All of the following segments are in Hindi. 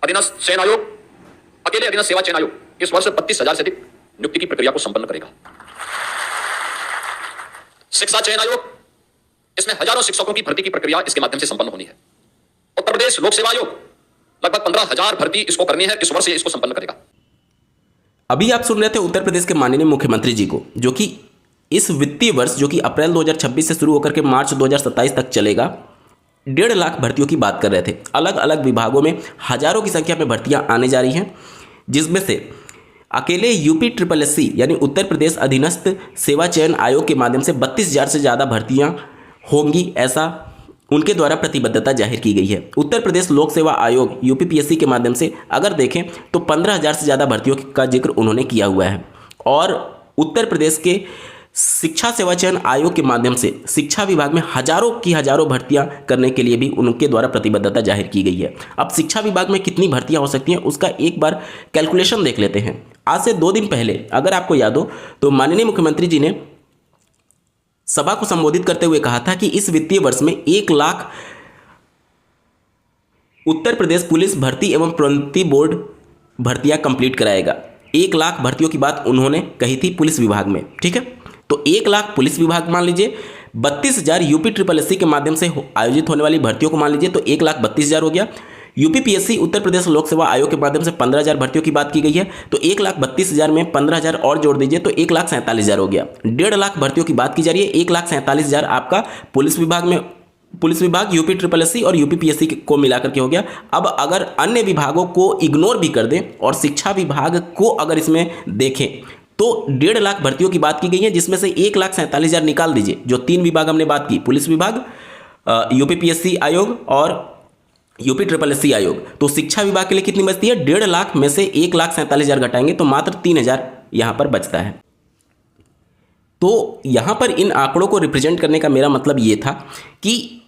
अधीनस्थ चयन आयोग, अकेले अधीनस्थ सेवा चयन आयोग इस वर्ष 32,000 से अधिक नियुक्ति की प्रक्रिया को संपन्न करेगा। शिक्षा चयन आयोग, इसमें हजारों शिक्षकों की भर्ती की प्रक्रिया इसके माध्यम से संपन्न होनी है। उत्तर प्रदेश लोक सेवा आयोग लगभग 15,000 भर्ती इसको करनी है, इस वर्ष ये इसको संपन्न करेगा। अभी आप सुन रहे थे उत्तर प्रदेश के माननीय मुख्यमंत्री जी को, जो कि इस वित्तीय वर्ष जो कि अप्रैल 2026 से शुरू होकर के मार्च 2027 तक चलेगा, 1.5 लाख भर्तियों की बात कर रहे थे। अलग अलग विभागों में हजारों की संख्या में भर्तियां आने जा रही हैं, जिसमें से अकेले UPSSC यानी उत्तर प्रदेश अधीनस्थ सेवा चयन आयोग के माध्यम से 32,000 से ज़्यादा भर्तियां होंगी, ऐसा उनके द्वारा प्रतिबद्धता जाहिर की गई है। उत्तर प्रदेश लोक सेवा आयोग UPPSC के माध्यम से अगर देखें तो 15,000 से ज़्यादा भर्तियों का जिक्र उन्होंने किया हुआ है। और उत्तर प्रदेश के शिक्षा सेवा चयन आयोग के माध्यम से शिक्षा विभाग में हजारों भर्तियां करने के लिए भी उनके द्वारा प्रतिबद्धता जाहिर की गई है। अब शिक्षा विभाग में कितनी भर्तियां हो सकती हैं उसका एक बार कैलकुलेशन देख लेते हैं। आज से 2 दिन पहले अगर आपको याद हो तो माननीय मुख्यमंत्री जी ने सभा को संबोधित करते हुए कहा था कि इस वित्तीय वर्ष में 1 लाख उत्तर प्रदेश पुलिस भर्ती एवं प्रोन्नति बोर्ड भर्तियां कंप्लीट कराएगा। 1 लाख भर्तियों की बात उन्होंने कही थी पुलिस विभाग में, ठीक है। तो 1 लाख पुलिस विभाग मान लीजिए, 32,000 UPSSC के माध्यम से आयोजित होने वाली भर्तियों को मान लीजिए, तो 1,32,000 हो गया। UPPSC उत्तर प्रदेश लोक सेवा आयोग के माध्यम से 15,000 भर्तियों की बात की गई है, तो 1,32,000 में 15,000 और जोड़ दीजिए तो 1,47,000 हो गया। 1.5 लाख भर्तियों की बात की जा रही है, 1,47,000 आपका पुलिस विभाग UPSSC और UPPSC को मिलाकर के हो गया। अब अगर अन्य विभागों को इग्नोर भी कर दें और शिक्षा विभाग को अगर इसमें देखें तो 1.5 लाख भर्तियों की बात की गई है, जिसमें से 1,47,000 निकाल दीजिए। जो 3 विभाग हमने बात की, पुलिस विभाग, UPPSC आयोग और UPSSC आयोग, तो शिक्षा विभाग के लिए कितनी बचती है? 1.5 लाख में से 1,47,000 घटाएंगे तो मात्र 3,000 यहां पर बचता है। तो यहां पर इन आंकड़ों को रिप्रेजेंट करने का मेरा मतलब ये था कि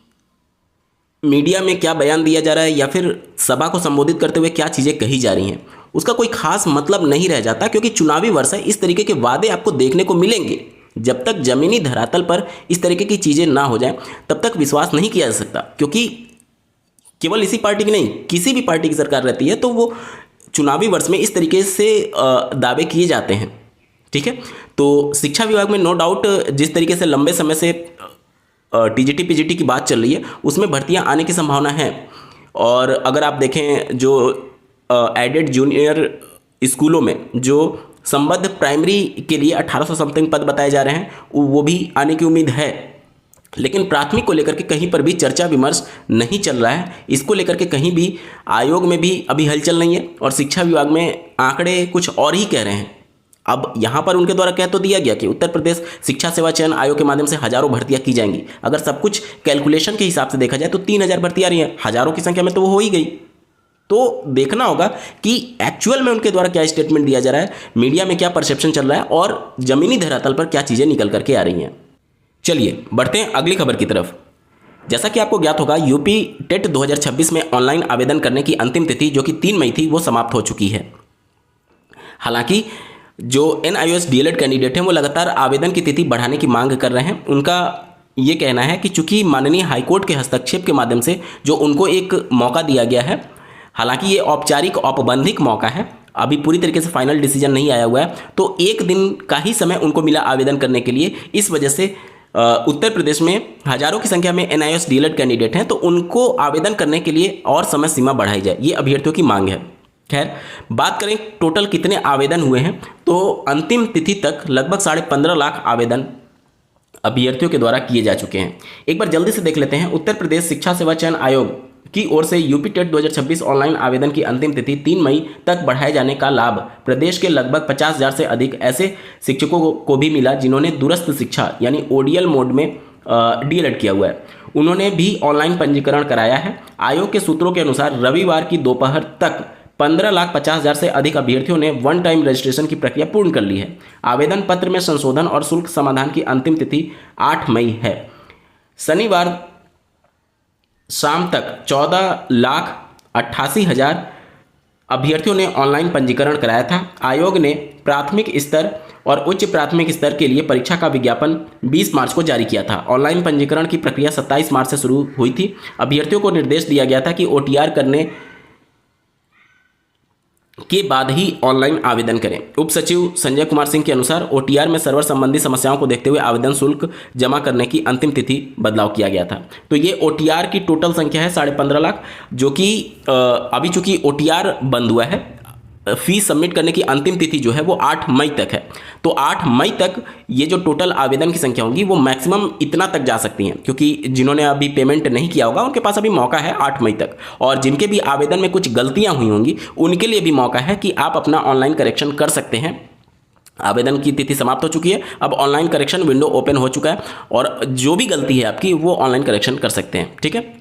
मीडिया में क्या बयान दिया जा रहा है या फिर सभा को संबोधित करते हुए क्या चीज़ें कही जा रही हैं उसका कोई खास मतलब नहीं रह जाता, क्योंकि चुनावी वर्ष है। इस तरीके के वादे आपको देखने को मिलेंगे। जब तक जमीनी धरातल पर इस तरीके की चीज़ें ना हो जाएं तब तक विश्वास नहीं किया जा सकता, क्योंकि केवल इसी पार्टी की नहीं, किसी भी पार्टी की सरकार रहती है तो वो चुनावी वर्ष में इस तरीके से दावे किए जाते हैं, ठीक है। तो शिक्षा विभाग में नो डाउट जिस तरीके से लंबे समय से TGT PGT की बात चल रही है उसमें भर्तियां आने की संभावना है। और अगर आप देखें जो एडेड जूनियर स्कूलों में जो संबद्ध प्राइमरी के लिए 1800 समथिंग पद बताए जा रहे हैं, वो भी आने की उम्मीद है। लेकिन प्राथमिक को लेकर के कहीं पर भी चर्चा विमर्श नहीं चल रहा है। इसको लेकर के कहीं भी आयोग में भी अभी हलचल नहीं है और शिक्षा विभाग में आंकड़े कुछ और ही कह रहे हैं। अब यहाँ पर उनके द्वारा कह तो दिया गया कि उत्तर प्रदेश शिक्षा सेवा चयन आयोग के माध्यम से हजारों भर्तियां की जाएंगी। अगर सब कुछ कैलकुलेशन के हिसाब से देखा जाए तो 3,000 भर्तियां आ रही हैं, हजारों की संख्या में तो वो हो ही गई। तो देखना होगा कि एक्चुअल में उनके द्वारा क्या स्टेटमेंट दिया जा रहा है, मीडिया में क्या परसेप्शन चल रहा है और जमीनी धरातल पर क्या चीज़ें निकल करके आ रही हैं। चलिए बढ़ते हैं अगली खबर की तरफ। जैसा कि आपको ज्ञात होगा, यूपी टेट 2026 में ऑनलाइन आवेदन करने की अंतिम तिथि जो कि 3 मई थी वो समाप्त हो चुकी है। हालांकि जो NIOS DLED कैंडिडेट हैं वो लगातार आवेदन की तिथि बढ़ाने की मांग कर रहे हैं। उनका ये कहना है कि चूंकि माननीय हाईकोर्ट के हस्तक्षेप के माध्यम से जो उनको एक मौका दिया गया है, हालांकि ये औपचारिक औपबंधिक मौका है, अभी पूरी तरीके से फाइनल डिसीजन नहीं आया हुआ है, तो 1 दिन का ही समय उनको मिला आवेदन करने के लिए। इस वजह से उत्तर प्रदेश में हजारों की संख्या में NIOS DLED कैंडिडेट हैं, तो उनको आवेदन करने के लिए और समय सीमा बढ़ाई जाए, ये अभ्यर्थियों की मांग है। खैर, बात करें टोटल कितने आवेदन हुए हैं तो अंतिम तिथि तक लगभग 15.5 लाख आवेदन अभ्यर्थियों के द्वारा किए जा चुके हैं। एक बार जल्दी से देख लेते हैं। उत्तर प्रदेश शिक्षा सेवा चयन आयोग की ओर से यूपी टेट 2026 ऑनलाइन आवेदन की अंतिम तिथि 3 मई तक बढ़ाए जाने का लाभ प्रदेश के लगभग 50,000 से अधिक ऐसे शिक्षकों को भी मिला जिन्होंने दूरस्थ शिक्षा यानी ODL मोड में DLED किया हुआ है। उन्होंने भी ऑनलाइन पंजीकरण कराया है। आयोग के सूत्रों के अनुसार रविवार की दोपहर तक 15,50,000 से अधिक अभ्यर्थियों ने वन टाइम रजिस्ट्रेशन की प्रक्रिया पूर्ण कर ली है। आवेदन पत्र में संशोधन और शुल्क समाधान की अंतिम तिथि 8 मई है। शनिवार शाम तक 14,88,000 अभ्यर्थियों ने ऑनलाइन पंजीकरण कराया था। आयोग ने प्राथमिक स्तर और उच्च प्राथमिक स्तर के लिए परीक्षा का विज्ञापन 20 मार्च को जारी किया था। ऑनलाइन पंजीकरण की प्रक्रिया 27 मार्च से शुरू हुई थी। अभ्यर्थियों को निर्देश दिया गया था कि OTR करने के बाद ही ऑनलाइन आवेदन करें। उप सचिव संजय कुमार सिंह के अनुसार ओटीआर में सर्वर संबंधी समस्याओं को देखते हुए आवेदन शुल्क जमा करने की अंतिम तिथि बदलाव किया गया था। तो ये ओटीआर की टोटल संख्या है 15.5 लाख, जो कि अभी चूंकि ओटीआर बंद हुआ है, फीस सबमिट करने की अंतिम तिथि जो है वो 8 मई तक है। तो 8 मई तक ये जो टोटल आवेदन की संख्या होगी वो मैक्सिमम इतना तक जा सकती हैं, क्योंकि जिन्होंने अभी पेमेंट नहीं किया होगा उनके पास अभी मौका है 8 मई तक, और जिनके भी आवेदन में कुछ गलतियां हुई होंगी उनके लिए भी मौका है कि आप अपना ऑनलाइन करेक्शन कर सकते हैं। आवेदन की तिथि समाप्त हो चुकी है, अब ऑनलाइन करेक्शन विंडो ओपन हो चुका है और जो भी गलती है आपकी वो ऑनलाइन करेक्शन कर सकते हैं। ठीक है।